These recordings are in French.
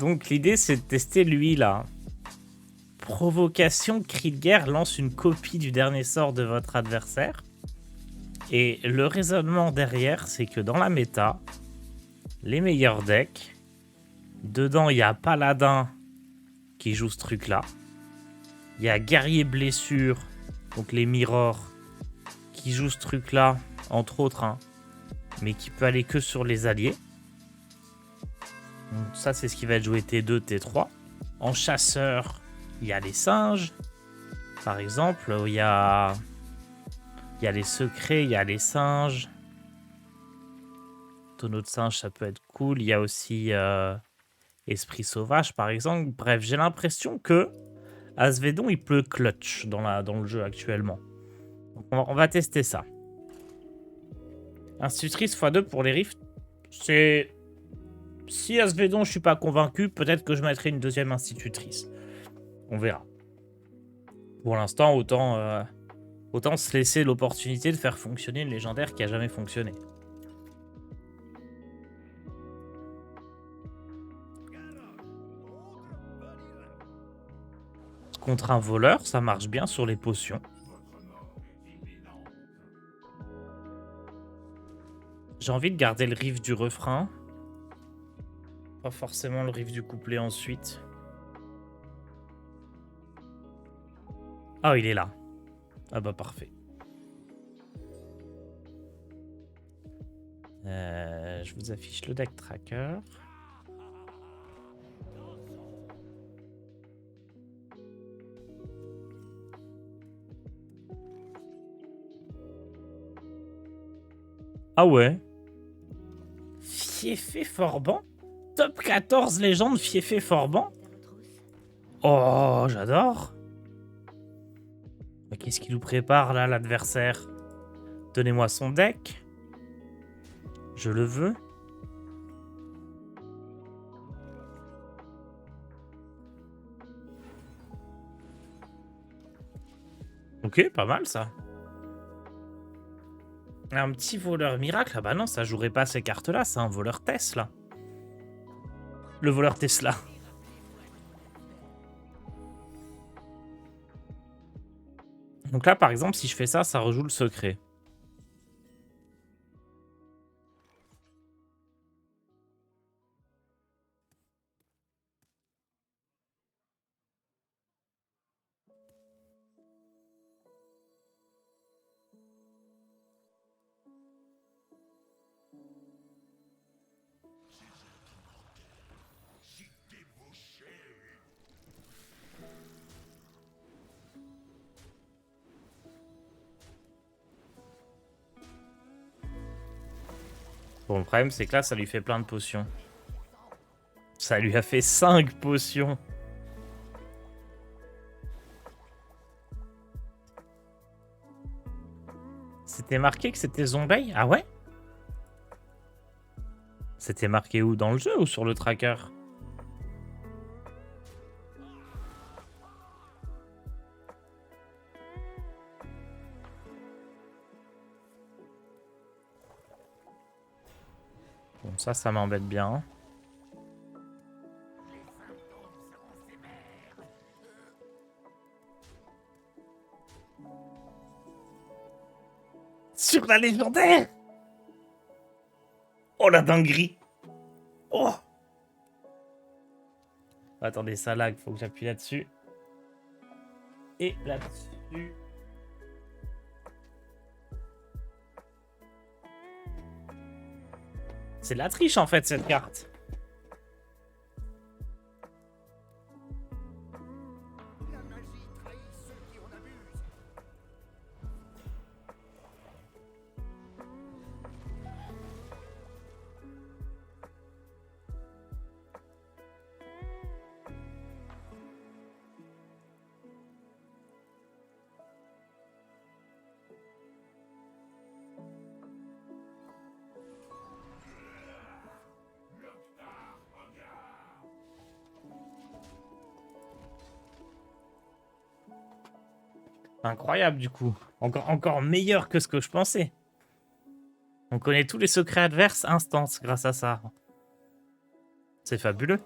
Donc l'idée c'est de tester lui là. Provocation, cri de guerre lance une copie du dernier sort de votre adversaire. Et le raisonnement derrière, c'est que dans la méta, les meilleurs decks, dedans il y a Paladin qui joue ce truc là. Il y a Guerrier Blessure, donc les Mirrors, qui joue ce truc là, entre autres, hein, mais qui peut aller que sur les alliés. Donc ça c'est ce qui va être joué T2, T3. En chasseur, il y a les singes, par exemple, il y a les secrets, il y a les singes. Tonneau de singe, ça peut être cool. Il y a aussi Esprit sauvage, par exemple. Bref, j'ai l'impression que Asvedon, il peut clutch dans le jeu actuellement. Donc on va tester ça. Institutrice x2 pour les rifts. C'est... Si Asvedon, je suis pas convaincu, peut-être que je mettrai une deuxième institutrice. On verra. Pour l'instant, autant se laisser l'opportunité de faire fonctionner une légendaire qui a jamais fonctionné. Contre un voleur, ça marche bien sur les potions. J'ai envie de garder le riff du refrain. Pas forcément le riff du couplet ensuite. Ah, il est là. Ah bah parfait. Je vous affiche le deck tracker. Ah ouais. Fiefé Forban. Top 14 légende Fiefé Forban. Oh, j'adore. Mais qu'est-ce qu'il nous prépare là, l'adversaire? Donnez-moi son deck. Je le veux. Ok, pas mal ça. Un petit voleur miracle. Ah bah non, ça jouerait pas ces cartes-là. C'est un voleur Tesla. Le voleur Tesla. Donc là, par exemple, si je fais ça, ça rejoue le secret. Bon, le problème, c'est que là, ça lui fait plein de potions. Ça lui a fait 5 potions. C'était marqué que c'était Zombie? Ah ouais? C'était marqué où? Dans le jeu ou sur le tracker? Bon, ça m'embête bien. Sur la légendaire! Oh la dinguerie! Oh! Attendez, ça lag, faut que j'appuie là-dessus. Et là-dessus. C'est de la triche en fait cette carte. Incroyable du coup. Encore meilleur que ce que je pensais. On connaît tous les secrets adverses instants grâce à ça. C'est fabuleux.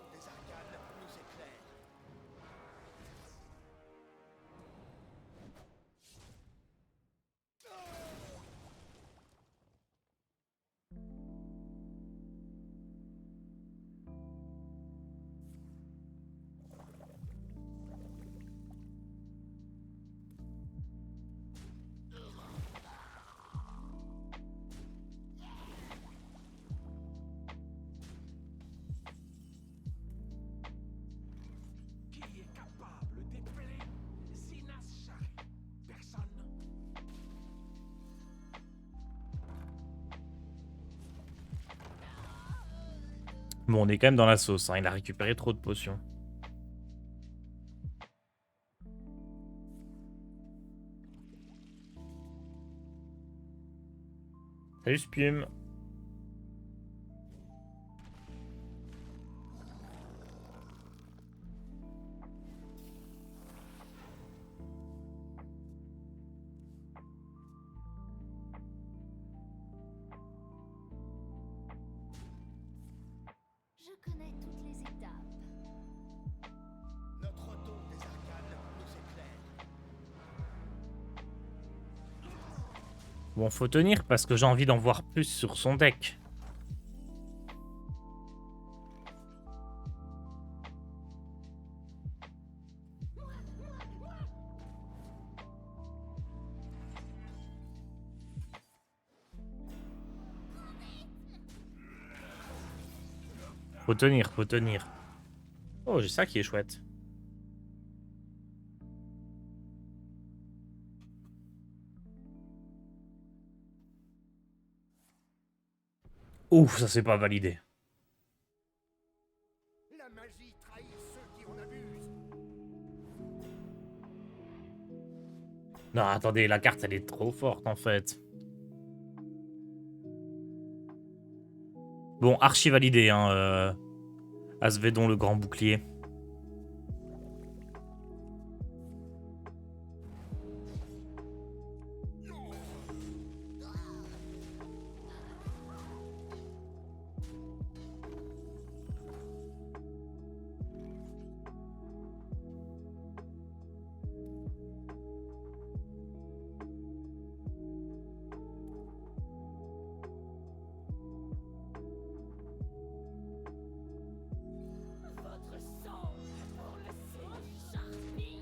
Bon, on est quand même dans la sauce, hein. Il a récupéré trop de potions. Salut Spume. Je connais toutes les étapes. Notre retour des arcanes nous éclaire. Bon, faut tenir parce que j'ai envie d'en voir plus sur son deck. Faut tenir, faut tenir. Oh, j'ai ça qui est chouette. Ouf, ça c'est pas validé. La magie trahit ceux qui en abusent. Non, attendez, la carte elle est trop forte en fait. Bon, archi validé, hein. Asvedon le grand bouclier. Votre sang pour le sang charpie.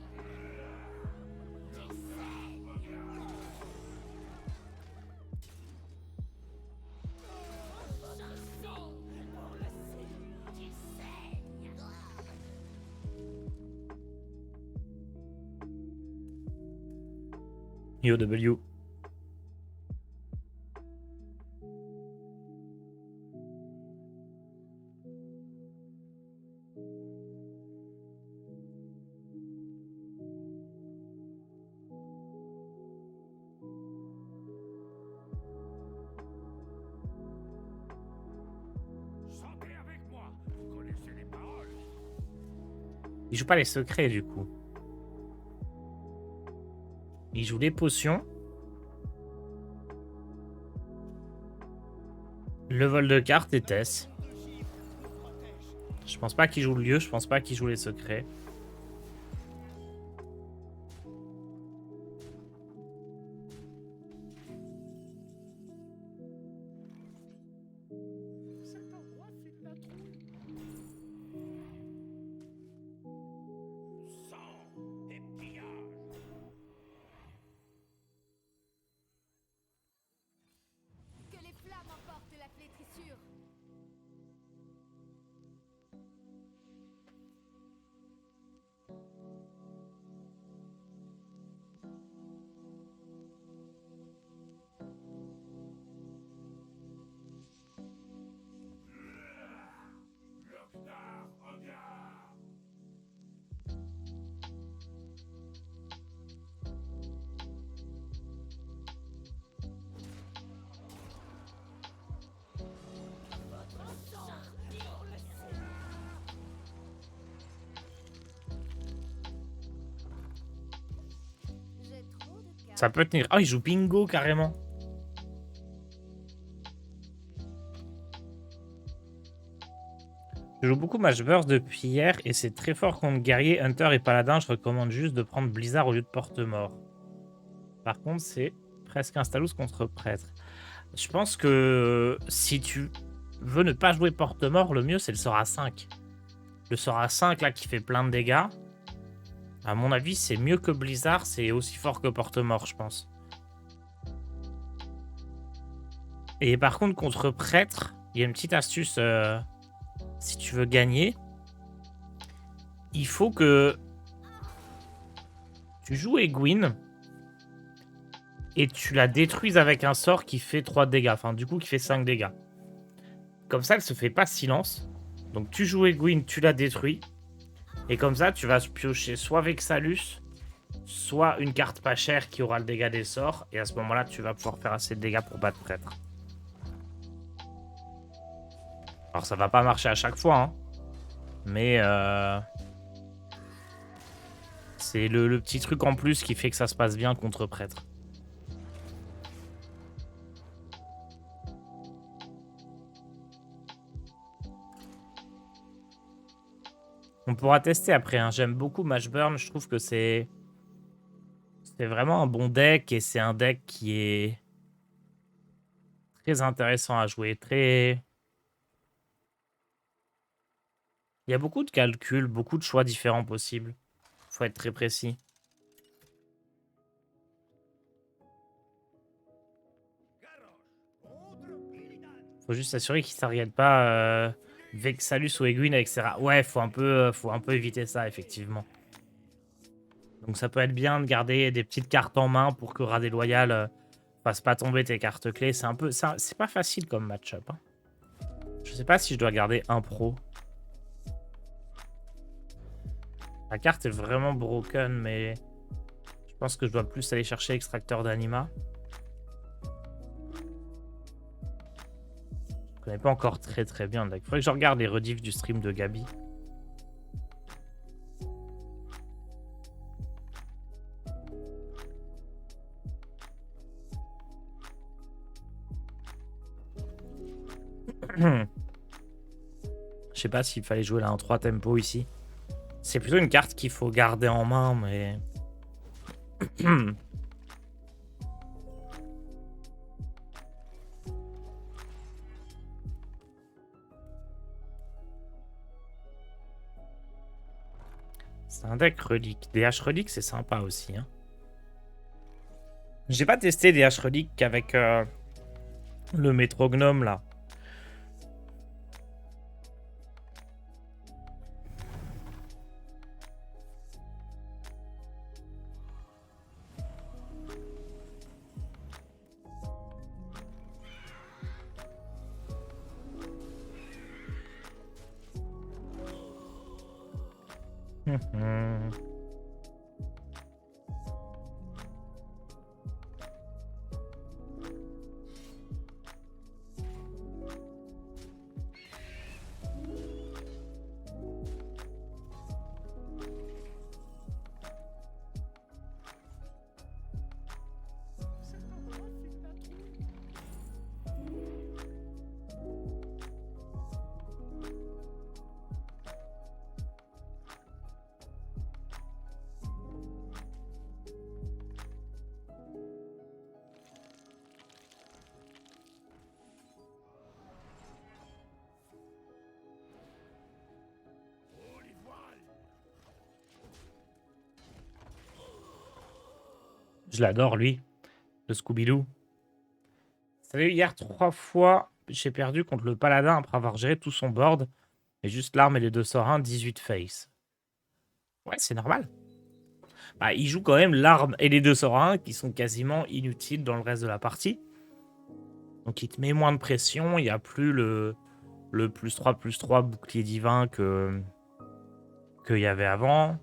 Votre sang pour le sang qui saigne. Yo W. Chantez avec moi. Vous connaissez les paroles. Il joue pas les secrets du coup. Il joue les potions. Le vol de cartes et Tess. Je pense pas qu'il joue le lieu, je pense pas qu'il joue les secrets. Cet endroit file la trouille. Sang et pillage. Que les flammes emportent la flétrissure. Lockstar, regarde. J'ai trop de cartes. Ça peut tenir. Ah, il joue bingo carrément. Je joue beaucoup Match Burst depuis hier et c'est très fort contre guerrier, hunter et paladin. Je recommande juste de prendre Blizzard au lieu de porte-mort. Par contre, c'est presque un Stalus contre prêtre. Je pense que si tu veux ne pas jouer porte-mort, le mieux c'est le sort à 5. Le sort à 5 là qui fait plein de dégâts. À mon avis, c'est mieux que Blizzard, c'est aussi fort que porte-mort, je pense. Et par contre, contre prêtre, il y a une petite astuce. Si tu veux gagner, il faut que tu joues Egwene et tu la détruises avec un sort qui fait 3 dégâts. Enfin, du coup, qui fait 5 dégâts. Comme ça, elle se fait pas silence. Donc tu joues Egwene, tu la détruis. Et comme ça, tu vas piocher soit Vexalus, soit une carte pas chère qui aura le dégât des sorts. Et à ce moment-là, tu vas pouvoir faire assez de dégâts pour battre Prêtre. Alors ça va pas marcher à chaque fois, hein. Mais c'est le petit truc en plus qui fait que ça se passe bien contre Prêtre. On pourra tester après, hein. J'aime beaucoup Mashburn, je trouve que c'est vraiment un bon deck et c'est un deck qui est très intéressant à jouer, très... Il y a beaucoup de calculs, beaucoup de choix différents possibles. Faut être très précis. Faut juste s'assurer qu'il ne s'arrête pas Vexalus ou Egwene, etc. Ouais, faut un peu éviter ça, effectivement. Donc ça peut être bien de garder des petites cartes en main pour que Radé Loyal fasse pas tomber tes cartes clés. C'est un peu... C'est pas facile comme match-up. Hein. Je sais pas si je dois garder un pro. La carte est vraiment broken, mais je pense que je dois plus aller chercher extracteur d'anima. Je connais pas encore très bien le deck. Faudrait que je regarde les rediffs du stream de Gabi. Je sais pas s'il fallait jouer là en 3 tempo ici. C'est plutôt une carte qu'il faut garder en main, mais... C'est un deck relique. DH relique, c'est sympa aussi. Hein. J'ai pas testé DH relique qu'avec le métrognome là. Je l'adore, lui. Le Scooby-Doo. Vous savez, hier, 3 fois, j'ai perdu contre le paladin après avoir géré tout son board. Et juste l'arme et les 2 sorts 1, 18 face. Ouais, c'est normal. Bah, il joue quand même l'arme et les 2 sorts 1 qui sont quasiment inutiles dans le reste de la partie. Donc il te met moins de pression. Il n'y a plus le +3/+3 bouclier divin qu'il y avait avant.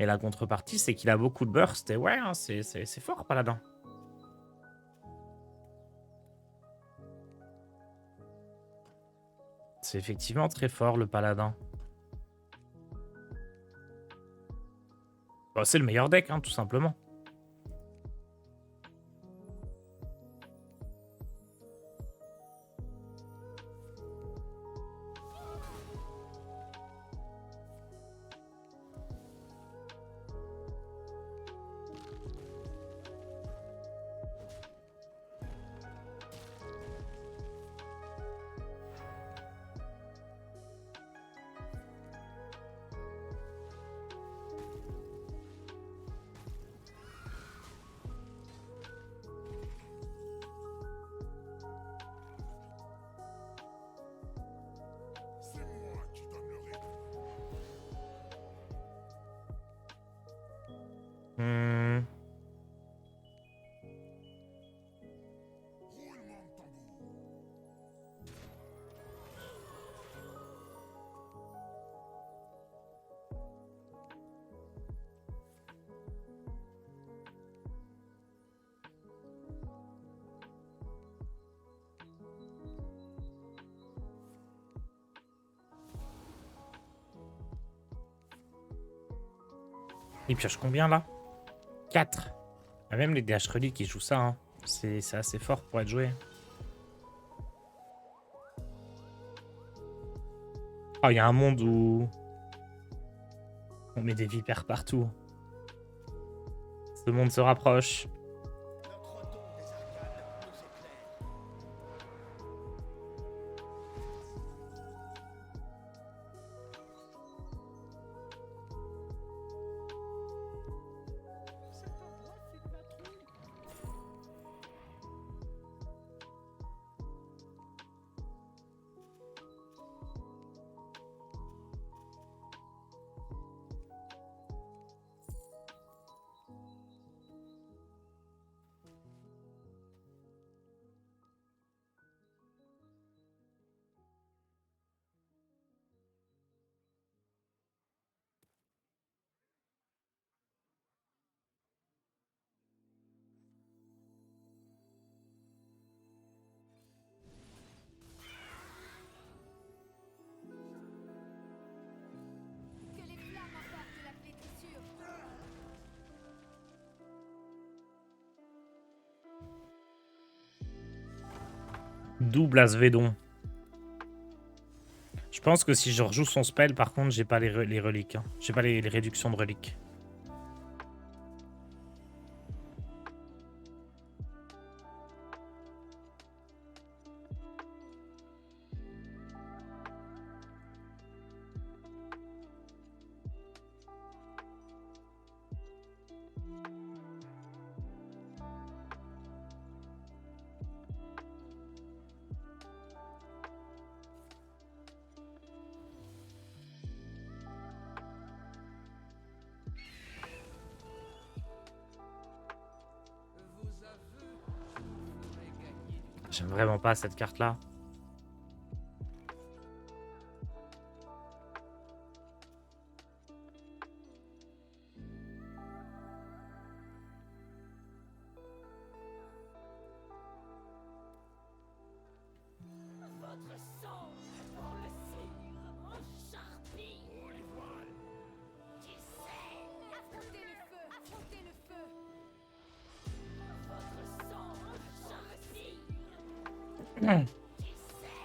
Et la contrepartie, c'est qu'il a beaucoup de burst. Et ouais, hein, c'est fort, paladin. C'est effectivement très fort, le paladin. Bah, c'est le meilleur deck, hein, tout simplement. Il pioche combien là? 4. Même les DH reliques qui jouent ça, hein. C'est assez fort pour être joué. Oh, il y a un monde où on met des vipères partout. Ce monde se rapproche. Notre don des arcanes nous éclaire. Cet endroit fait de la trouille. Que les flammes apportent la flétrissure. Double Asvédon. Je pense que si je rejoue son spell, par contre, j'ai pas les reliques. Hein. J'ai pas les réductions de reliques. J'aime vraiment pas cette carte-là. Votre sang pour le cire en charpie. Oh, les voiles. Qui sait? Affrontez le feu. Affrontez le feu. Votre sang en charpie. Hmm. Qui sait?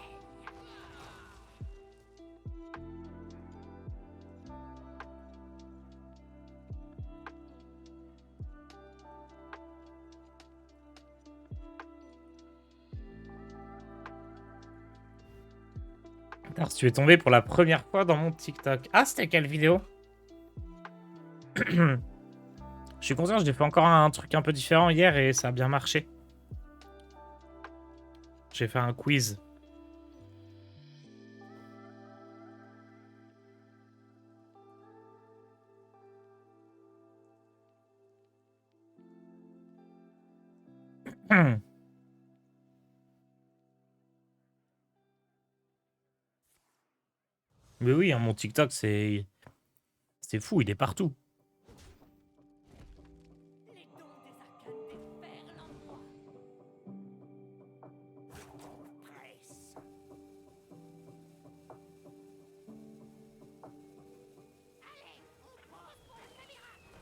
Alors, tu es tombé pour la première fois dans mon TikTok. Ah, c'était quelle vidéo? Je suis conscient, j'ai fait encore un truc un peu différent hier et ça a bien marché. J'ai fait un quiz. Mais oui, hein, mon TikTok, c'est fou, il est partout. Les dons des arcanes déferlent en moi. Presse. Allez, on pose pour le miracle.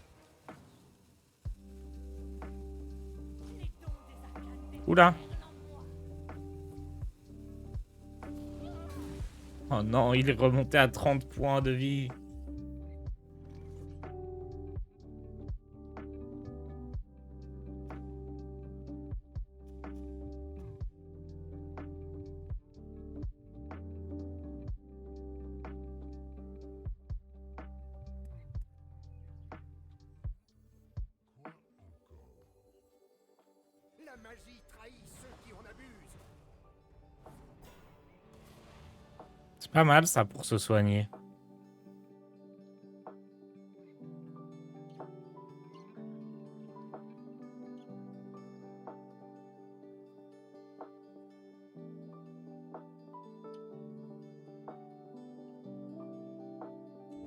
Les dons des arcanes Oula. déferlent en moi. Oh non, il est remonté à 30 points de vie. La magie trahit ceux qui en abusent. C'est pas mal ça pour se soigner.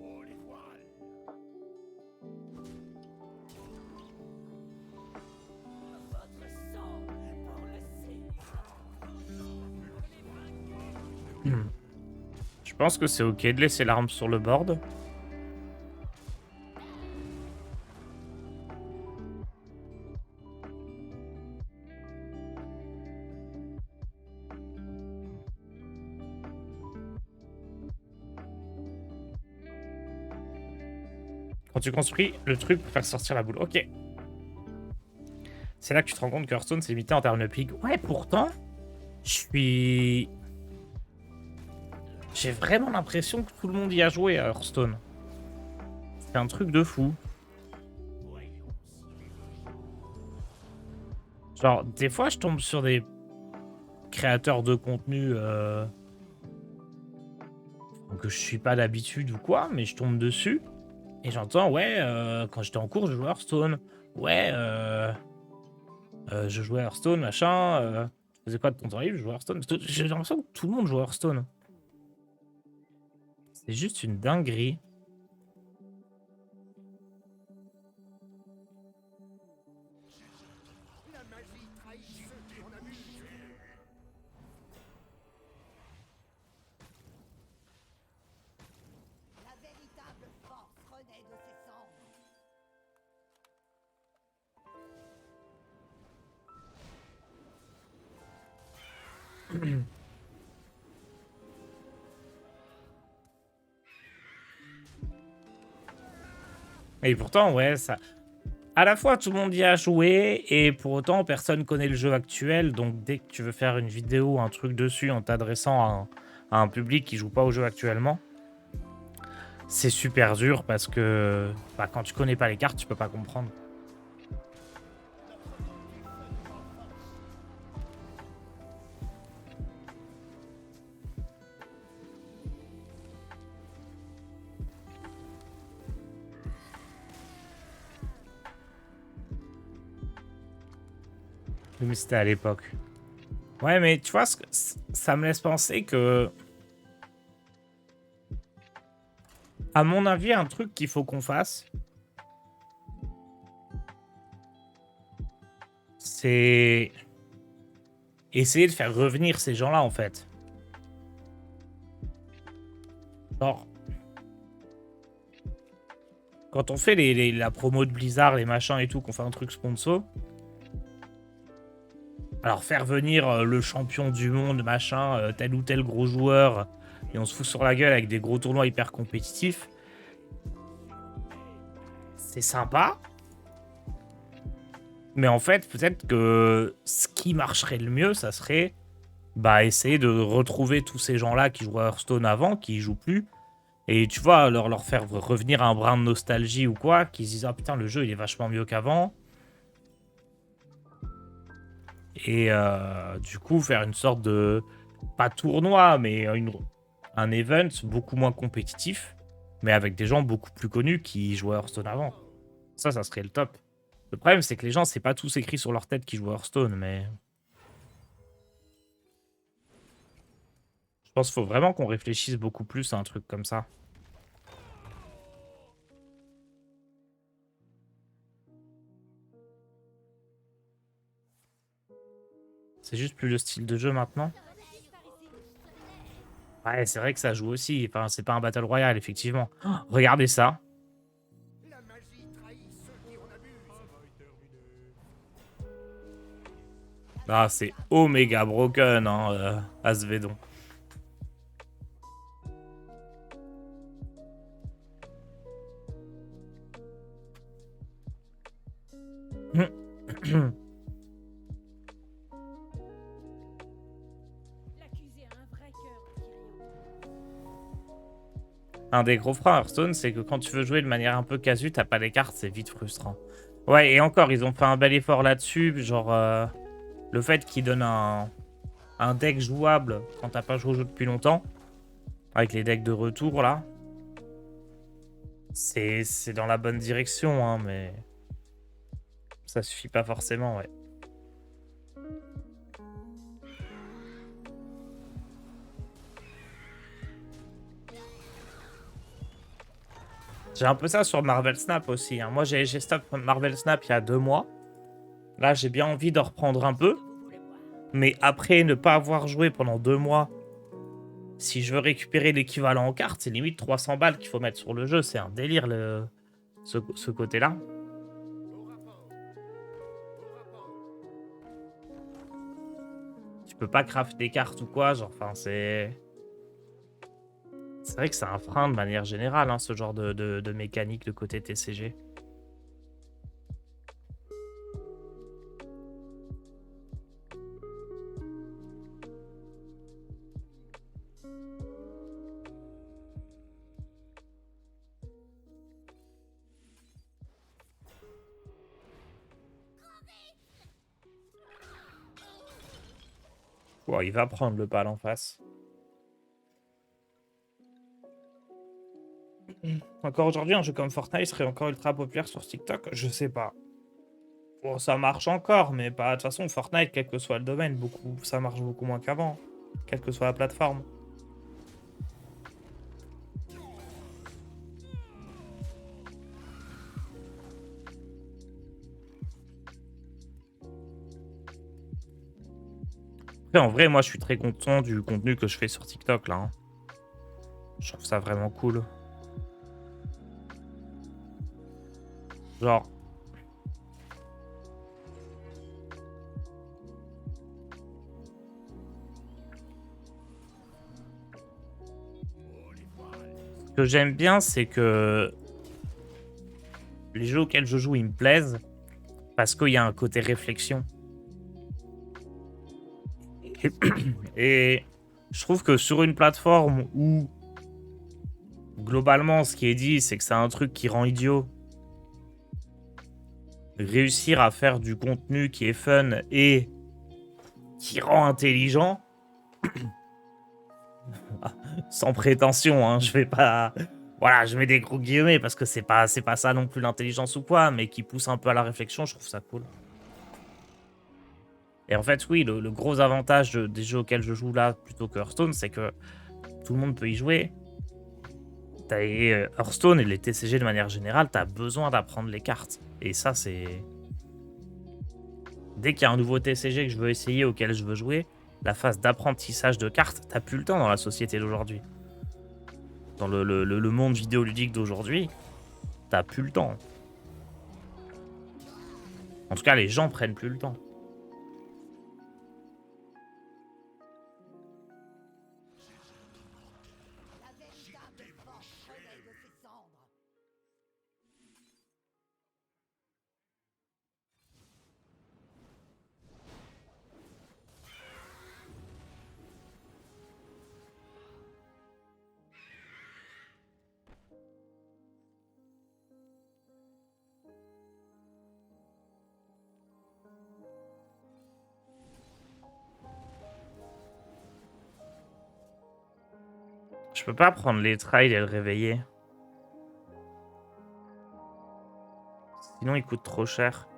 Oh, les voiles. Votre sang pour le cire. Je pense que c'est ok de laisser l'arme sur le board. Quand tu construis le truc pour faire sortir la boule. Ok. C'est là que tu te rends compte que Hearthstone, c'est limité en termes de ping. Ouais, pourtant, j'ai vraiment l'impression que tout le monde y a joué à Hearthstone. C'est un truc de fou. Genre, des fois, je tombe sur des créateurs de contenu que je suis pas d'habitude ou quoi, mais je tombe dessus et j'entends, ouais, quand j'étais en cours, je jouais à Hearthstone. Ouais, je jouais à Hearthstone, machin. Je faisais quoi de ton temps libre? Je jouais à Hearthstone. J'ai l'impression que tout le monde joue à Hearthstone. C'est juste une dinguerie. La véritable force renaît de ses cendres. Et pourtant, ouais, ça. À la fois, tout le monde y a joué, et pour autant, personne connaît le jeu actuel. Donc, dès que tu veux faire une vidéo, un truc dessus en t'adressant à un public qui joue pas au jeu actuellement, c'est super dur parce que bah, quand tu connais pas les cartes, tu peux pas comprendre. Mais c'était à l'époque. Ouais, mais tu vois, ça me laisse penser que, à mon avis, un truc qu'il faut qu'on fasse, c'est essayer de faire revenir ces gens-là, en fait. Genre, quand on fait la promo de Blizzard, les machins et tout, qu'on fait un truc sponsor, alors faire venir le champion du monde, machin, tel ou tel gros joueur, et on se fout sur la gueule avec des gros tournois hyper compétitifs, c'est sympa. Mais en fait, peut-être que ce qui marcherait le mieux, ça serait bah, essayer de retrouver tous ces gens-là qui jouaient à Hearthstone avant, qui y jouent plus. Et tu vois, leur faire revenir un brin de nostalgie ou quoi, qu'ils se disent ah putain, le jeu il est vachement mieux qu'avant. Et du coup, faire une sorte de. Pas tournoi, mais un event beaucoup moins compétitif, mais avec des gens beaucoup plus connus qui jouaient à Hearthstone avant. Ça serait le top. Le problème, c'est que les gens, c'est pas tous écrit sur leur tête qui jouent à Hearthstone, mais. Je pense qu'il faut vraiment qu'on réfléchisse beaucoup plus à un truc comme ça. C'est juste plus le style de jeu maintenant. Ouais, c'est vrai que ça joue aussi. Enfin, c'est pas un Battle Royale, effectivement. Oh, regardez ça. La magie trahit ceux qui en abusent. Ah, c'est Omega Broken, hein, Asvedon. L'accusé a un vrai cœur, Tyrion. Un des gros freins à Hearthstone, c'est que quand tu veux jouer de manière un peu casu, t'as pas les cartes, c'est vite frustrant. Ouais, et encore, ils ont fait un bel effort là-dessus. Genre, le fait qu'ils donnent un deck jouable quand t'as pas joué au jeu depuis longtemps, avec les decks de retour là, c'est dans la bonne direction, hein, mais ça suffit pas forcément, ouais. J'ai un peu ça sur Marvel Snap aussi, hein. Moi, j'ai stop Marvel Snap il y a 2 mois. Là, j'ai bien envie d'en reprendre un peu. Mais après ne pas avoir joué pendant 2 mois, si je veux récupérer l'équivalent en carte, c'est limite 300 balles qu'il faut mettre sur le jeu. C'est un délire, ce côté-là. Tu peux pas craft des cartes ou quoi, genre, enfin, c'est C'est vrai que c'est un frein de manière générale, hein, ce genre de mécanique de côté TCG. Bon, il va prendre le pal en face. Encore aujourd'hui, un jeu comme Fortnite serait encore ultra populaire sur TikTok? Je sais pas. Bon, ça marche encore, mais pas. De toute façon, Fortnite, quel que soit le domaine, ça marche beaucoup moins qu'avant, quelle que soit la plateforme. Après, en vrai, moi, je suis très content du contenu que je fais sur TikTok, là, hein. Je trouve ça vraiment cool. Genre, ce que j'aime bien, c'est que les jeux auxquels je joue, ils me plaisent parce qu'il y a un côté réflexion. Et je trouve que sur une plateforme où, globalement, ce qui est dit, c'est que c'est un truc qui rend idiot, réussir à faire du contenu qui est fun et qui rend intelligent, sans prétention, hein, je vais pas... Voilà, je mets des gros guillemets parce que c'est pas ça non plus l'intelligence ou quoi, mais qui pousse un peu à la réflexion, je trouve ça cool. Et en fait, oui, le gros avantage des jeux auxquels je joue là, plutôt que Hearthstone, c'est que tout le monde peut y jouer. Hearthstone et les TCG de manière générale, t'as besoin d'apprendre les cartes. Et ça, c'est... Dès qu'il y a un nouveau TCG que je veux essayer, auquel je veux jouer, la phase d'apprentissage de cartes, t'as plus le temps dans la société d'aujourd'hui. Dans le monde vidéoludique d'aujourd'hui, t'as plus le temps. En tout cas, les gens prennent plus le temps. La véritable force renaît de ses cendres. Je peux pas prendre les trails et le réveiller. Sinon, il coûte trop cher.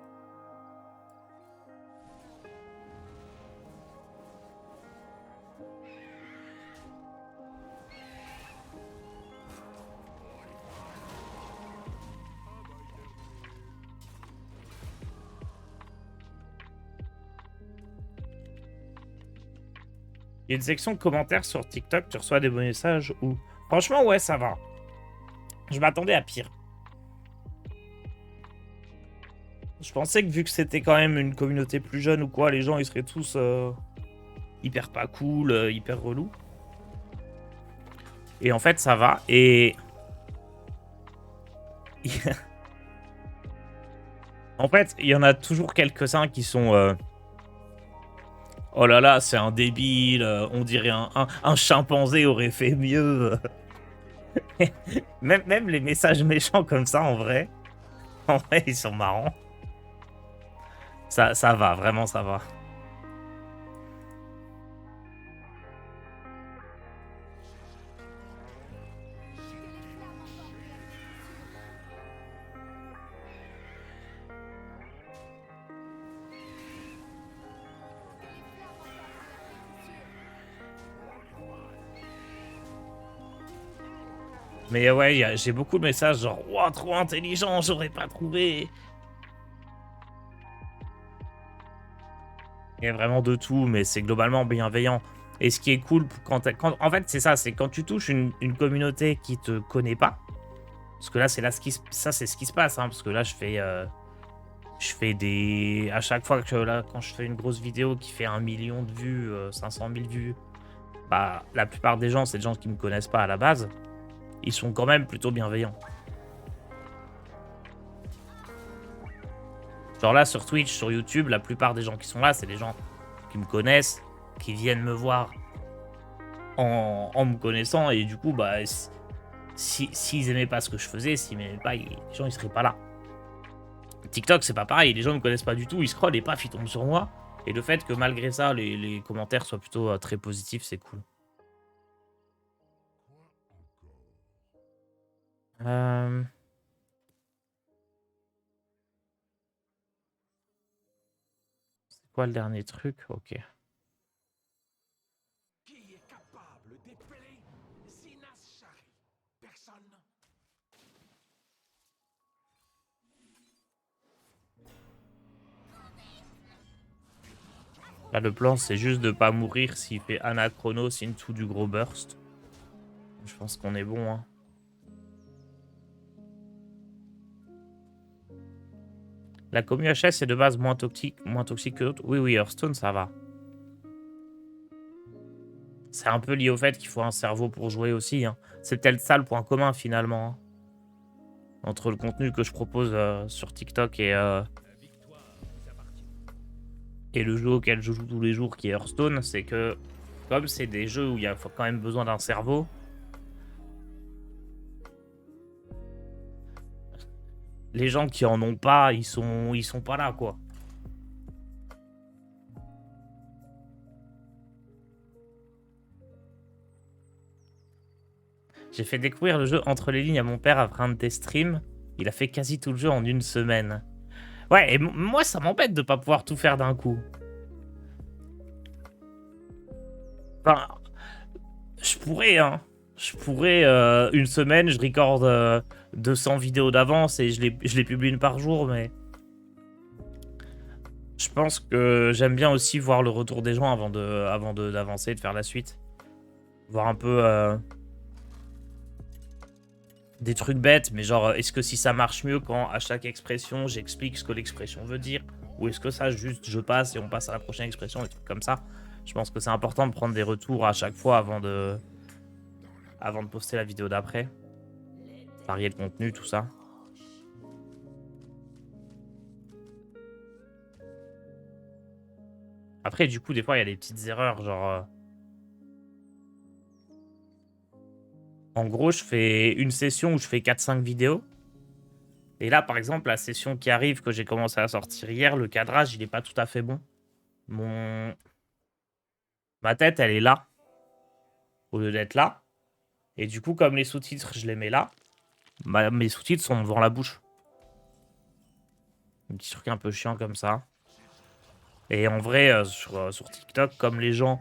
Il y a une section de commentaires sur TikTok, tu reçois des bons messages où... Franchement, ouais, ça va. Je m'attendais à pire. Je pensais que vu que c'était quand même une communauté plus jeune ou quoi, les gens, ils seraient tous hyper pas cool, hyper relous. Et en fait, ça va. Et... en fait, il y en a toujours quelques-uns qui sont... Oh là là, c'est un débile, on dirait un chimpanzé aurait fait mieux. même les messages méchants comme ça, en vrai, ils sont marrants. Ça va, vraiment, ça va. Mais ouais, j'ai beaucoup de messages genre « Wow, trop intelligent, j'aurais pas trouvé !» Il y a vraiment de tout, mais c'est globalement bienveillant. Et ce qui est cool, en fait, c'est ça, c'est quand tu touches une communauté qui te connaît pas. Parce que là, c'est ce qui se passe, hein, parce que là, je fais des... À chaque fois que là, quand je fais une grosse vidéo qui fait 1 million de vues, 500 000 vues, bah, la plupart des gens, c'est des gens qui me connaissent pas à la base. ils sont quand même plutôt bienveillants. Genre là, sur Twitch, sur YouTube, la plupart des gens qui sont là, c'est des gens qui me connaissent, qui viennent me voir en me connaissant. Et du coup, bah, s'ils aimaient pas ce que je faisais, s'ils m'aimaient pas, les gens, ils seraient pas là. TikTok, c'est pas pareil. Les gens me connaissent pas du tout. Ils scrollent et paf, ils tombent sur moi. Et le fait que malgré ça, les commentaires soient plutôt très positifs, c'est cool. C'est quoi le dernier truc? Ok. Qui est capable d'épeler Sinas Shari? Personne. Là, le plan, c'est juste de pas mourir s'il fait Anachronos into du gros burst. Je pense qu'on est bon, hein. La commu HS est de base moins toxique que d'autres. Oui, oui, Hearthstone, ça va. C'est un peu lié au fait qu'il faut un cerveau pour jouer aussi, hein. C'est peut-être ça le point commun, finalement, hein, entre le contenu que je propose sur TikTok et le jeu auquel je joue tous les jours, qui est Hearthstone. C'est que, comme c'est des jeux où il y a quand même besoin d'un cerveau, les gens qui en ont pas, ils sont pas là, quoi. J'ai fait découvrir le jeu entre les lignes à mon père après un de tes streams. Il a fait quasi tout le jeu en une semaine. Ouais, et moi, ça m'embête de pas pouvoir tout faire d'un coup. Enfin, je pourrais, hein. Je pourrais, une semaine, je recorde 200 vidéos d'avance et je les publie une par jour, mais... Je pense que j'aime bien aussi voir le retour des gens avant d'avancer et de faire la suite. Voir un peu... des trucs bêtes, mais genre, est-ce que si ça marche mieux quand à chaque expression, j'explique ce que l'expression veut dire? Ou est-ce que ça, juste, je passe et on passe à la prochaine expression, des trucs comme ça? Je pense que c'est important de prendre des retours à chaque fois avant de poster la vidéo d'après. Varier le contenu, tout ça. Après, du coup, des fois, il y a des petites erreurs, genre... En gros, je fais une session où je fais 4-5 vidéos. Et là, par exemple, la session qui arrive, que j'ai commencé à sortir hier, le cadrage, il est pas tout à fait bon. Ma tête, elle est là, au lieu d'être là. Et du coup, comme les sous-titres, je les mets là, bah, mes sous-titres sont devant la bouche. Un petit truc un peu chiant comme ça. Et en vrai, sur TikTok, comme les gens,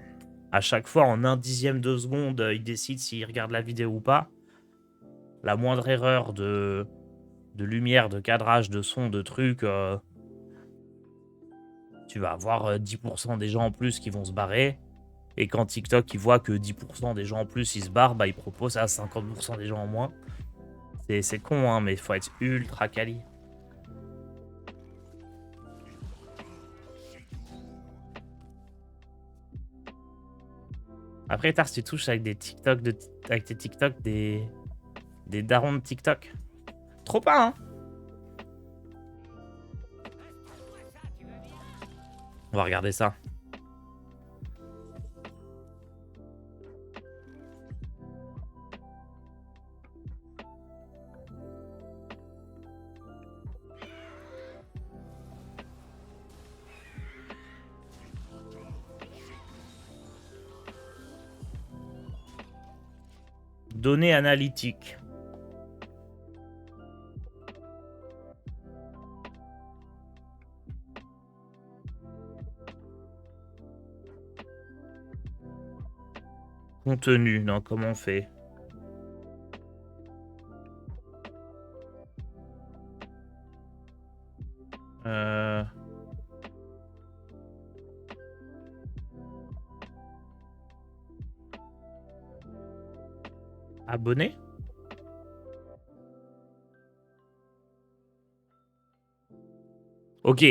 à chaque fois, en 1/10 de seconde, ils décident s'ils regardent la vidéo ou pas, la moindre erreur de lumière, de cadrage, de son, de trucs, tu vas avoir 10% des gens en plus qui vont se barrer. Et quand TikTok il voit que 10% des gens en plus ils se barrent, bah il propose à 50% des gens en moins. C'est con, hein, mais il faut être ultra quali. Après, tard, si tu touches avec des TikTok avec tes TikTok des darons de TikTok. Trop pas, hein. On va regarder ça. Données analytiques. Contenu, non, comment on fait? Abonnés? Ok.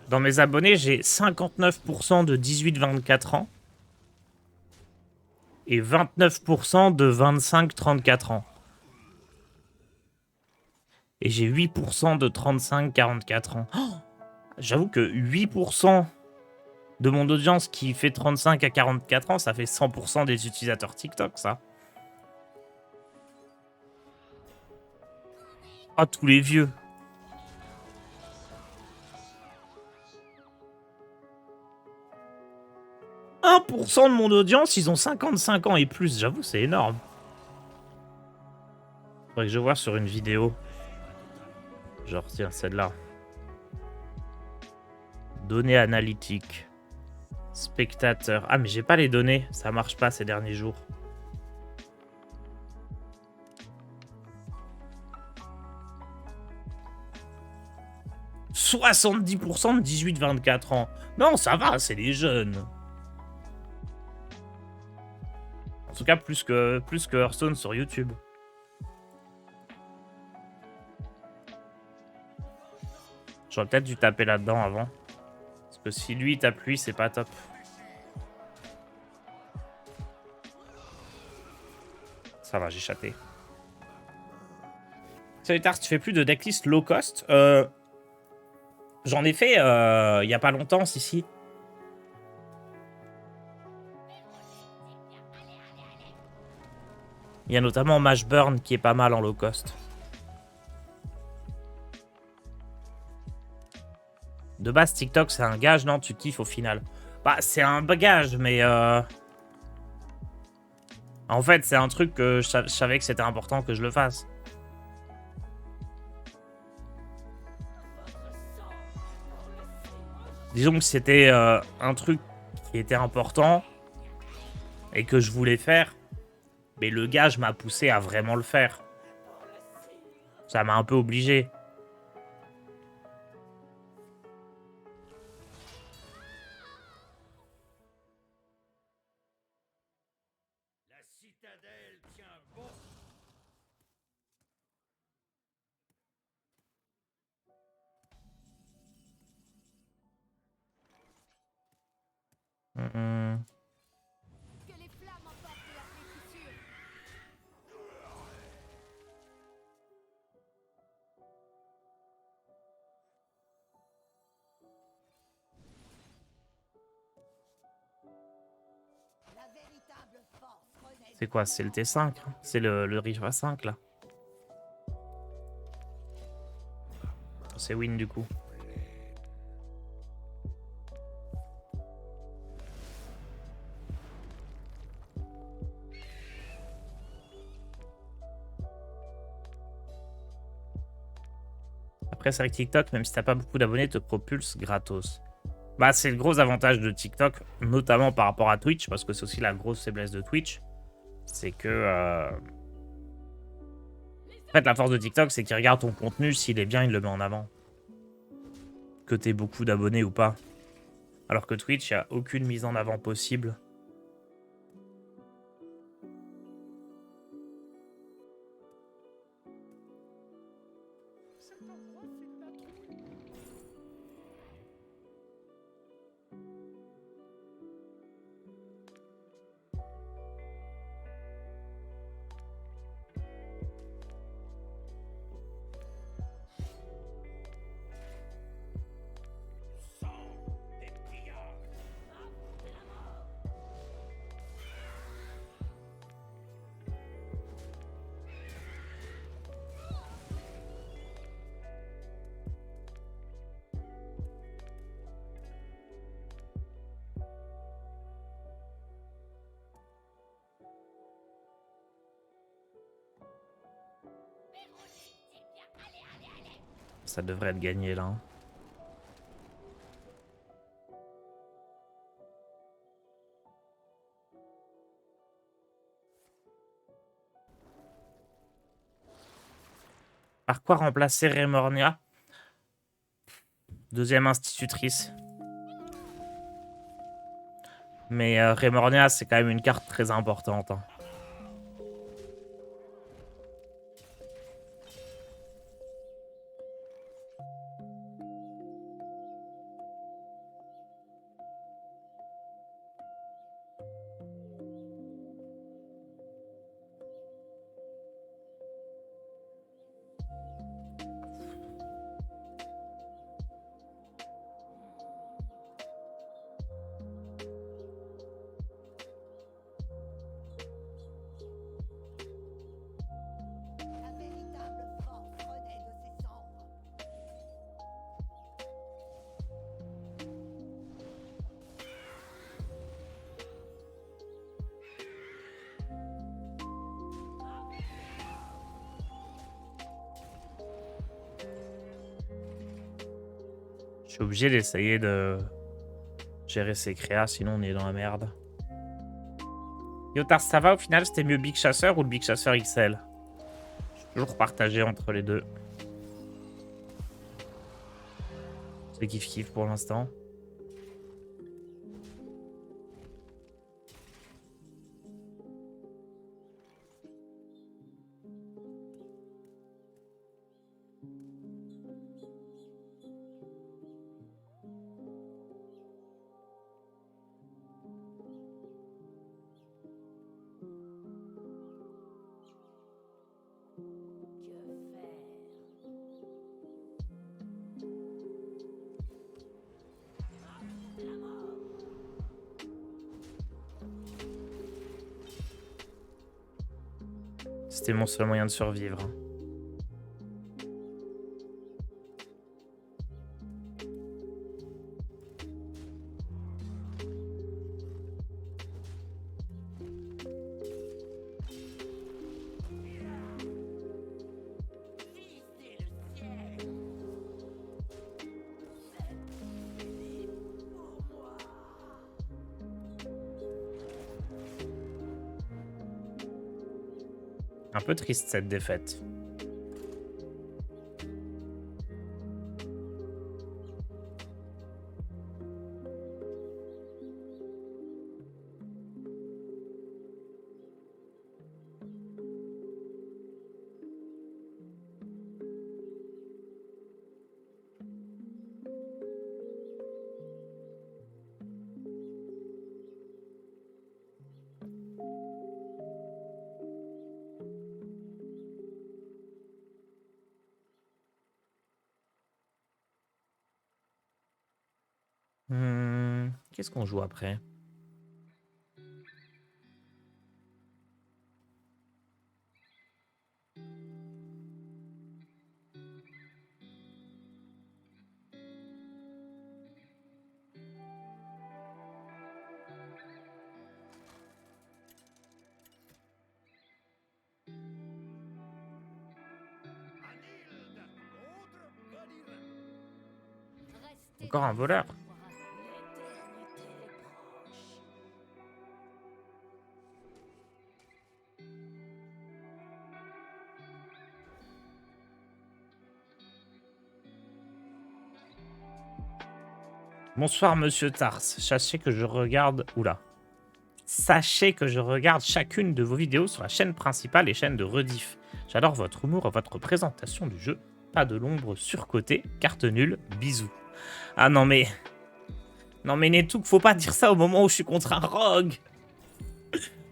Dans mes abonnés, j'ai 59% de 18-24 ans. et 29% de 25-34 ans. Et j'ai 8% de 35-44 ans. Oh, j'avoue que 8% de mon audience qui fait 35 à 44 ans, ça fait 100% des utilisateurs TikTok, ça. Ah, tous les vieux. « 1% de mon audience, ils ont 55 ans et plus. » J'avoue, c'est énorme. Faudrait que je vois sur une vidéo. Genre, tiens, celle-là. Données analytiques. Spectateurs. Ah, mais j'ai pas les données. Ça marche pas ces derniers jours. « 70% de 18-24 ans. » Non, ça va, c'est les jeunes. En tout cas, plus que Hearthstone sur YouTube. J'aurais peut-être dû taper là-dedans avant. Parce que si lui tape lui, c'est pas top. Ça va, j'ai chaté. Salut Tars, tu fais plus de decklist low cost J'en ai fait il y a pas longtemps, si. Il y a notamment Mashburn qui est pas mal en low cost. De base, TikTok, c'est un gage, non? Tu kiffes au final. Bah, c'est un gage, mais... En fait, c'est un truc que je savais que c'était important que je le fasse. Disons que c'était un truc qui était important et que je voulais faire. Mais le gage m'a poussé à vraiment le faire. Ça m'a un peu obligé. La citadelle tient bon. Que les flammes emportent la flétrissure. La véritable force renaît. C'est quoi? C'est le T5 hein. C'est le Riva 5 là. C'est win du coup. Après, c'est vrai que TikTok, même si t'as pas beaucoup d'abonnés, te propulse gratos. Bah, c'est le gros avantage de TikTok, notamment par rapport à Twitch, parce que c'est aussi la grosse faiblesse de Twitch. C'est que... En fait, la force de TikTok, c'est qu'il regarde ton contenu, s'il est bien, il le met en avant. Que t'aies beaucoup d'abonnés ou pas. Alors que Twitch, il n'y a aucune mise en avant possible. Ça devrait être gagné là. Hein. Par quoi remplacer Remornia? Deuxième institutrice. Mais Remornia, c'est quand même une carte très importante. Hein. La véritable force renaît de ses cendres. Je suis obligé d'essayer de gérer ses créas, sinon on est dans la merde. Yotar, ça va au final? C'était mieux Big Chasseur ou le Big Chasseur XL? Je suis toujours partagé entre les deux. C'est kiff-kiff pour l'instant. Que faire? La mort. C'était mon seul moyen de survivre. Visez le ciel. C'est fini pour moi. Un peu triste cette défaite. Qu'est-ce qu'on joue après? Restez Encore un voleur. l'éternité est proche. Bonsoir Monsieur Tars. Sachez que je regarde... Oula. Sachez que je regarde chacune de vos vidéos sur la chaîne principale et chaîne de rediff. J'adore votre humour et votre présentation du jeu. Pas de l'ombre surcotée, carte nulle, bisous. Ah non mais... Non mais Netouk, faut pas dire ça au moment où je suis contre un rogue.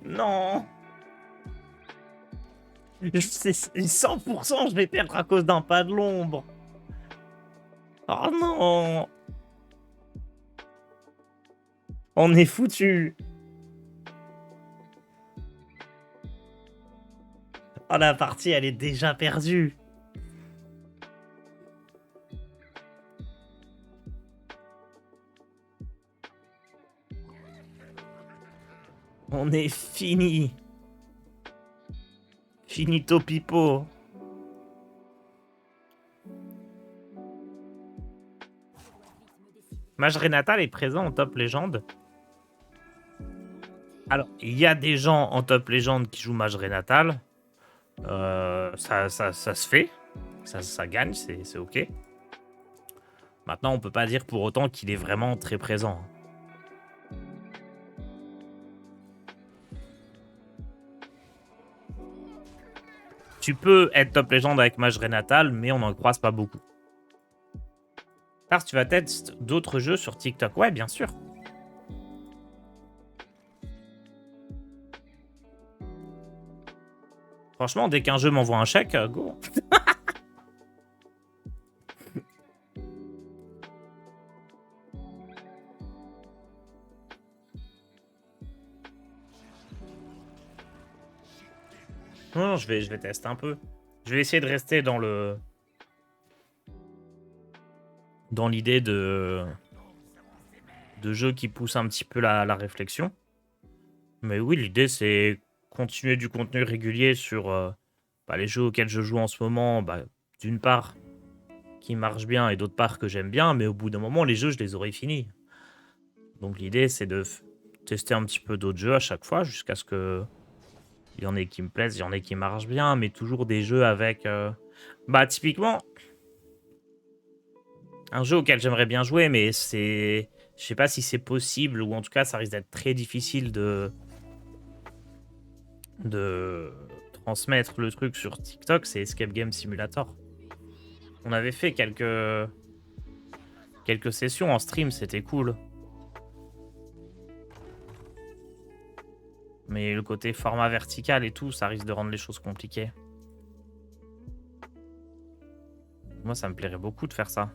Non. Je sais 100% je vais perdre à cause d'un pas de l'ombre. Oh non. On est foutu. Oh, la partie, elle est déjà perdue. On est fini. Finito pipo. Mage Renatal est présent en top légende. Alors, il y a des gens en top légende qui jouent Mage Renatal. Ça se fait. Ça gagne, c'est ok. Maintenant, on peut pas dire pour autant qu'il est vraiment très présent. Tu peux être top légende avec Mage Renatal, mais on n'en croise pas beaucoup. Parce que tu vas tester d'autres jeux sur TikTok. Ouais, bien sûr. Franchement, dès qu'un jeu m'envoie un chèque, go. Non, je vais tester un peu. Je vais essayer de rester dans l'idée de jeu qui pousse un petit peu la réflexion. Mais oui, l'idée, c'est continuer du contenu régulier sur les jeux auxquels je joue en ce moment. D'une part, qui marchent bien et d'autre part, que j'aime bien. Mais au bout d'un moment, les jeux, je les aurai finis. Donc l'idée, c'est de tester un petit peu d'autres jeux à chaque fois jusqu'à ce que il y en ait qui me plaisent, il y en ait qui marchent bien. Mais toujours des jeux avec... typiquement, un jeu auquel j'aimerais bien jouer, mais c'est... Je sais pas si c'est possible, ou en tout cas, ça risque d'être très difficile de transmettre le truc sur TikTok, c'est Escape Game Simulator. On avait fait quelques sessions en stream, c'était cool. Mais le côté format vertical et tout, ça risque de rendre les choses compliquées. Moi, ça me plairait beaucoup de faire ça.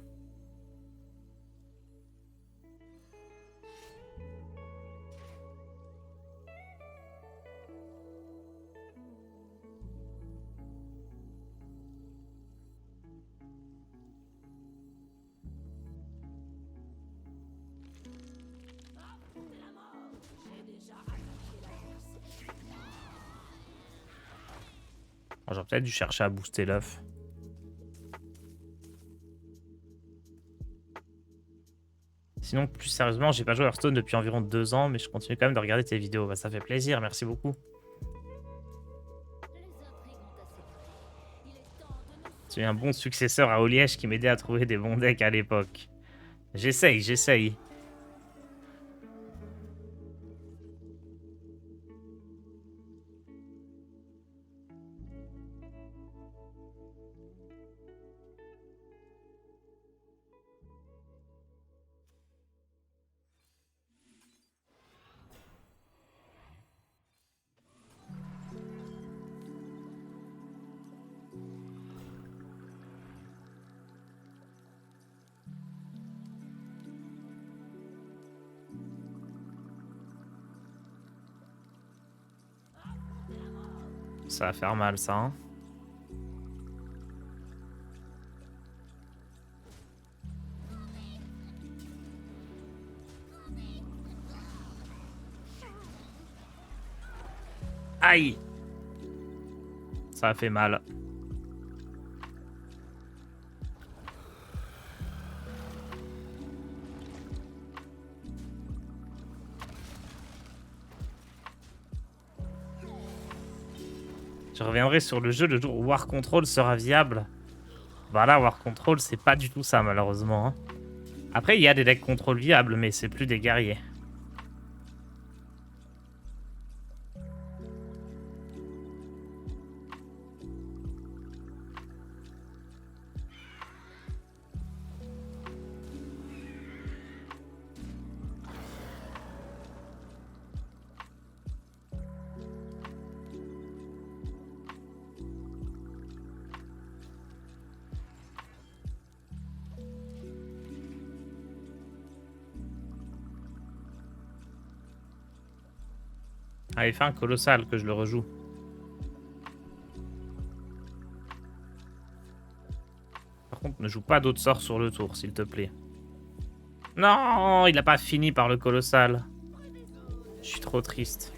J'aurais peut-être dû chercher à booster l'œuf. Sinon, plus sérieusement, j'ai pas joué à Hearthstone depuis environ 2 ans, mais je continue quand même de regarder tes vidéos. Ça fait plaisir, merci beaucoup. Tu es un bon successeur à Oliège qui m'aidait à trouver des bons decks à l'époque. J'essaye. Ça va faire mal, ça, hein. Aïe! Ça a fait mal. Je reviendrai sur le jeu le jour où War Control sera viable. Voilà, War Control, c'est pas du tout ça, malheureusement, hein. Après, il y a des decks contrôle viables, mais c'est plus des guerriers. Allez, fais un colossal que je le rejoue. Par contre, ne joue pas d'autres sorts sur le tour, s'il te plaît. Non, il n'a pas fini par le colossal. Je suis trop triste.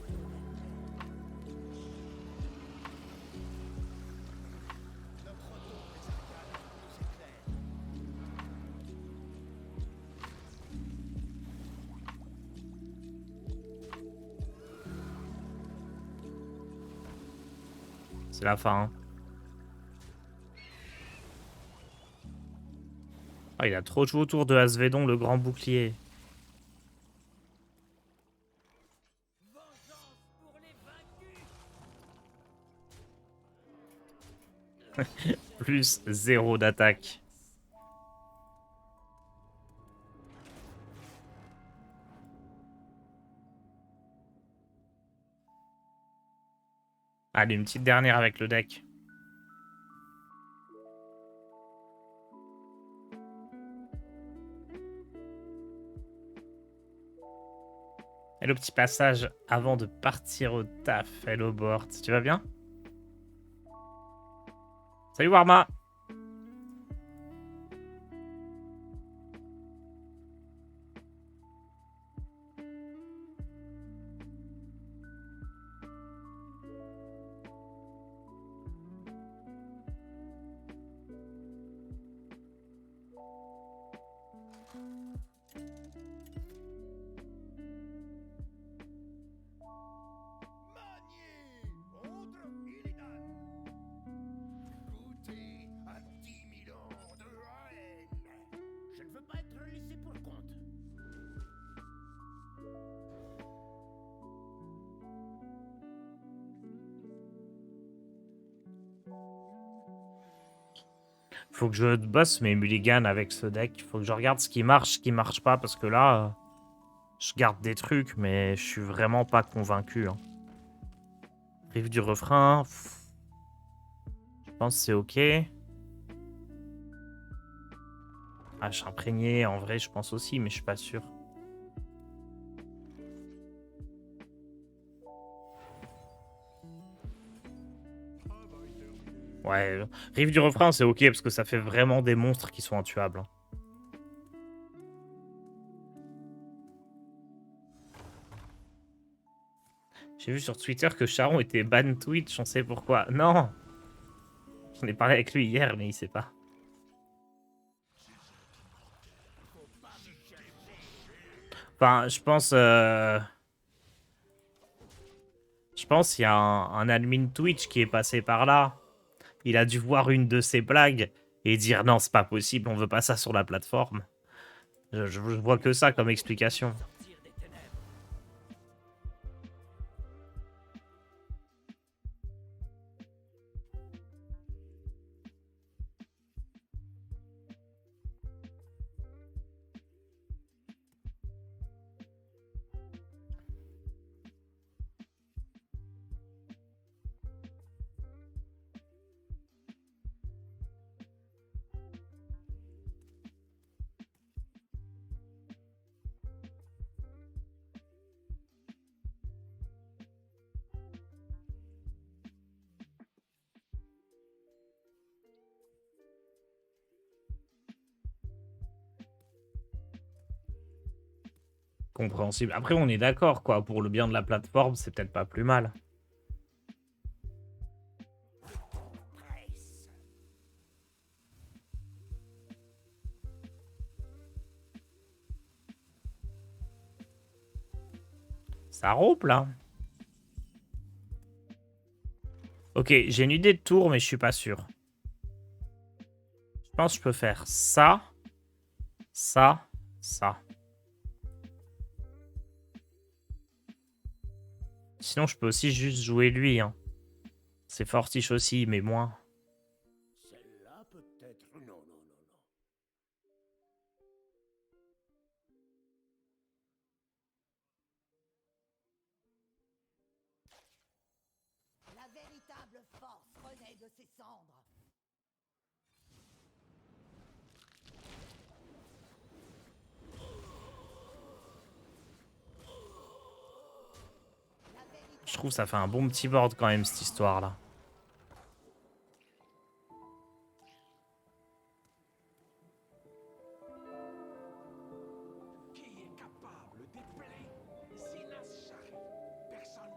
C'est la fin, hein. Ah, il a trop joué autour de Asvedon, le grand bouclier. Plus 0 d'attaque. Allez, une petite dernière avec le deck. Et le petit passage avant de partir au taf. Hello Bort, tu vas bien? Salut Warma. Maniez contre Illidan. Goûtez à 10 000 ans de haine. Je ne veux pas être laissé pour compte. Faut que je bosse mes mulligans avec ce deck. Faut que je regarde ce qui marche pas, parce que là, je garde des trucs, mais je suis vraiment pas convaincu. Hein. Rive du refrain. Je pense que c'est ok. Hache imprégnée, en vrai, je pense aussi, mais je suis pas sûr. Ouais, Rive du refrain, c'est ok, parce que ça fait vraiment des monstres qui sont intuables. Hein. J'ai vu sur Twitter que Charon était ban Twitch, on sait pourquoi. Non! J'en ai parlé avec lui hier, mais il sait pas. Enfin, je pense qu'il y a un admin Twitch qui est passé par là. Il a dû voir une de ses blagues et dire non, c'est pas possible, on veut pas ça sur la plateforme. Je vois que ça comme explication. Sortir des ténèbres. Compréhensible. Après, on est d'accord, quoi. Pour le bien de la plateforme, c'est peut-être pas plus mal. Presse. Ça roule, là. Ok, j'ai une idée de tour, mais je suis pas sûr. Je pense que je peux faire ça, ça, ça. Sinon, je peux aussi juste jouer lui. Hein. C'est fortiche aussi, mais moins. Celle-là peut-être. Non, non, non, non. La véritable force renaît de ses cendres. Je trouve que ça fait un bon petit board quand même, cette histoire-là. Qui est capable d'épeler Sinas Shari? Personne.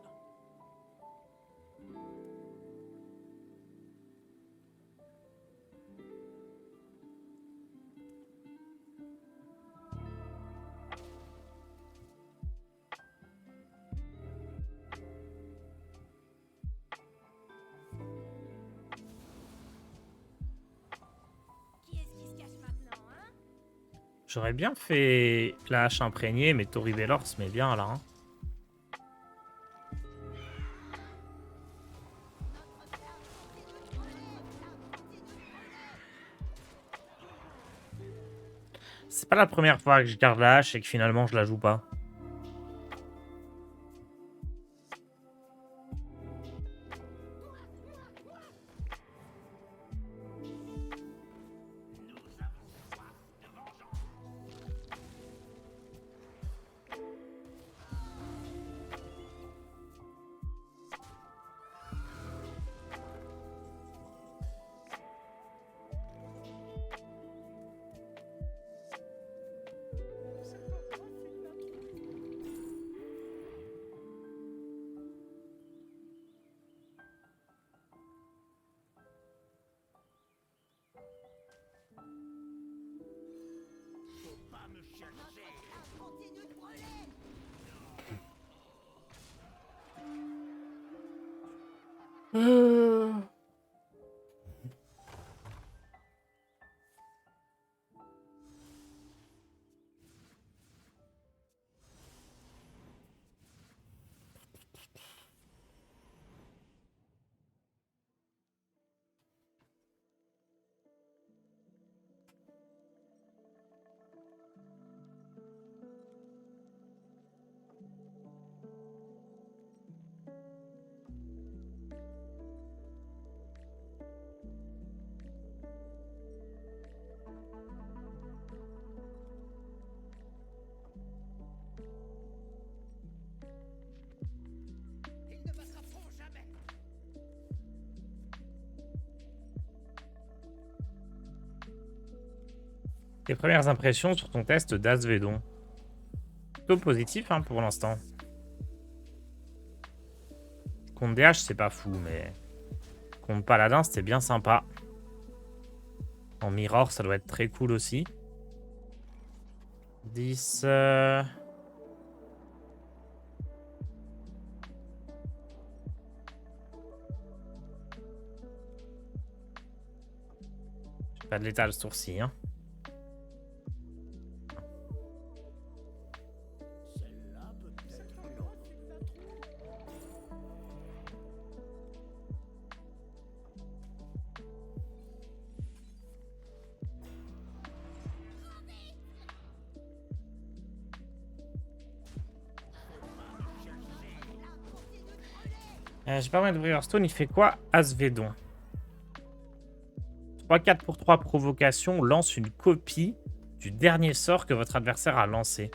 Qui est-ce qui se cache maintenant, hein? J'aurais bien fait la hache imprégnée, mais Tori Velor se met bien là. Hein. C'est pas la première fois que je garde la hache et que finalement je la joue pas. Continue de brûler. Ils ne m'attraperont jamais. Tes premières impressions sur ton test d'Asvedon. Plutôt positif hein, pour l'instant. Contre DH, c'est pas fou, mais contre Paladin, c'était bien sympa. En Mirror, ça doit être très cool aussi. 10... Pas de l'étal sourcil, hein. Celle-là peut-être non. J'ai pas mal d'ouvrir Stone. Il fait quoi, Asvedon? 3-4 pour 3 provocations. Lance une copie du dernier sort que votre adversaire a lancé.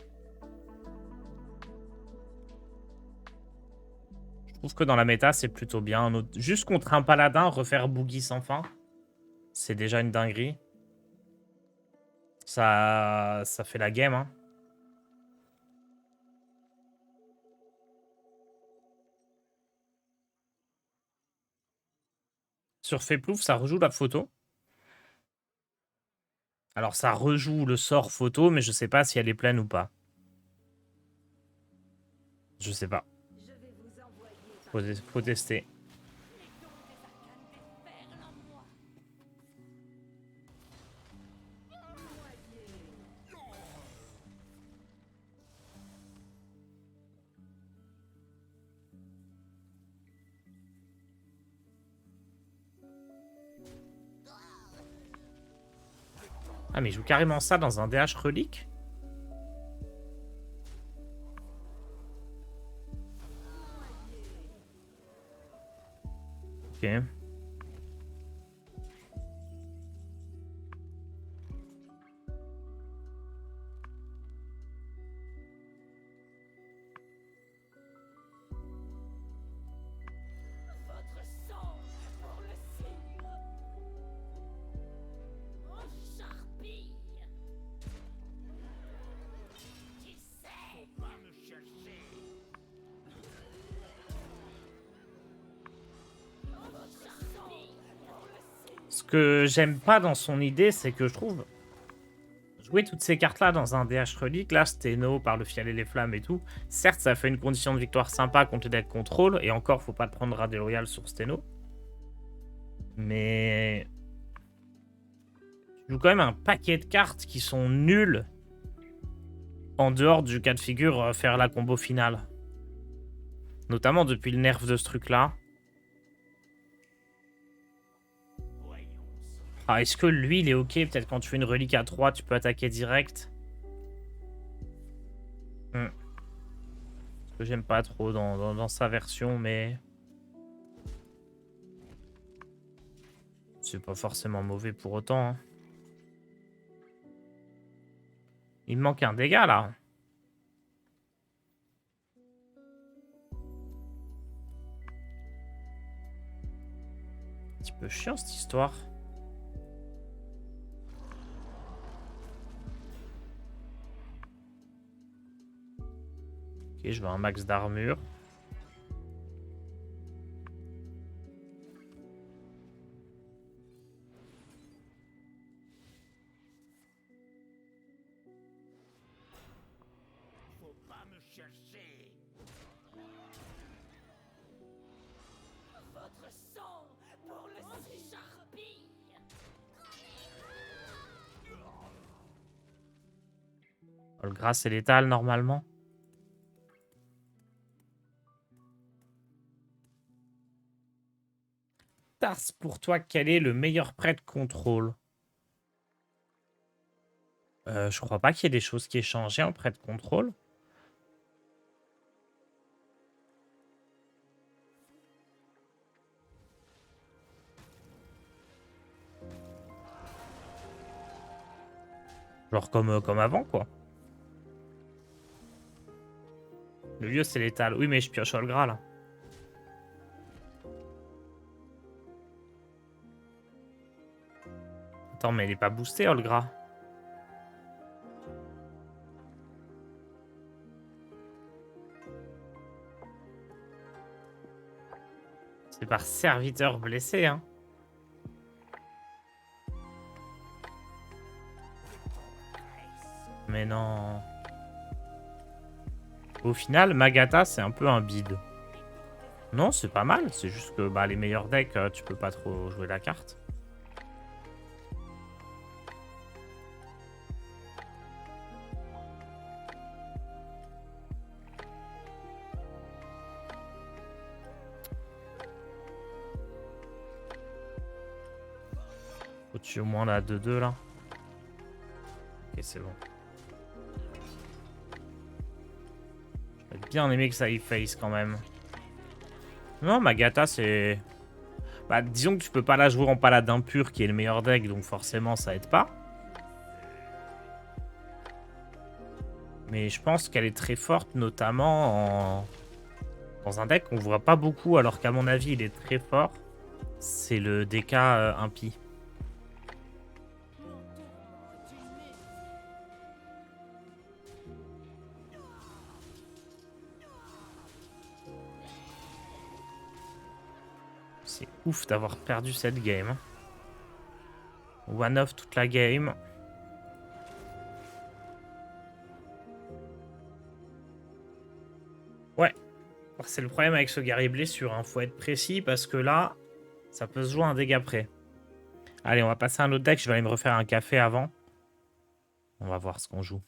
Je trouve que dans la méta, c'est plutôt bien. Juste contre un paladin, refaire Boogie sans fin, c'est déjà une dinguerie. Ça fait la game, hein. Sur Féplouf, ça rejoue la photo. Alors, ça rejoue le sort photo, mais je sais pas si elle est pleine ou pas. Je sais pas. Je vais vous envoyer Faut tester. Les dons des arcanes déferlent en moi. Ah, mais il joue carrément ça dans un DH relique? Ok. Votre sang pour le cire. En charpie. Qui sait? Faut pas me chercher. Votre sang pour le cire. Ce que j'aime pas dans son idée, c'est que je trouve jouer toutes ces cartes-là dans un DH relique, là, Steno, par le fiel et les flammes et tout, certes, ça fait une condition de victoire sympa contre les decks contrôle, et encore, faut pas te prendre à déloyal sur Steno. Mais tu joues quand même un paquet de cartes qui sont nulles en dehors du cas de figure faire la combo finale. Notamment depuis le nerf de ce truc-là. Ah, est-ce que lui, il est ok? Peut-être quand tu fais une relique à 3, tu peux attaquer direct. Ce que j'aime pas trop dans sa version, mais... c'est pas forcément mauvais pour autant. Hein. Il me manque un dégât, là. Un petit peu chiant, cette histoire. Ok, je veux un max d'armure. me chercher. Votre sang pour le charpie. Olgra, c'est létal normalement. Tars, pour toi, quel est le meilleur prêt de contrôle? Je crois pas qu'il y ait des choses qui aient changé en prêt de contrôle. Genre comme avant, quoi. Le vieux, c'est létal. Oui, mais je pioche Olgra, là. Attends, mais elle est pas boostée, Olgra. C'est par serviteur blessé, hein. Mais non. Au final, Magata, c'est un peu un bide. Non, c'est pas mal. C'est juste que bah, les meilleurs decks, tu peux pas trop jouer la carte. Faut-tu au moins la 2-2 là? Ok, c'est bon. J'aurais bien aimé que ça y face quand même. Non, Magata, c'est... Bah, disons que tu peux pas la jouer en paladin pur, qui est le meilleur deck, donc forcément, ça aide pas. Mais je pense qu'elle est très forte, notamment dans un deck qu'on voit pas beaucoup, alors qu'à mon avis, il est très fort. C'est le DK impie. C'est ouf d'avoir perdu cette game. One off toute la game. Ouais. C'est le problème avec ce guerrier blessure. Faut être précis parce que là, ça peut se jouer un dégât près. Allez, on va passer à un autre deck. Je vais aller me refaire un café avant. On va voir ce qu'on joue.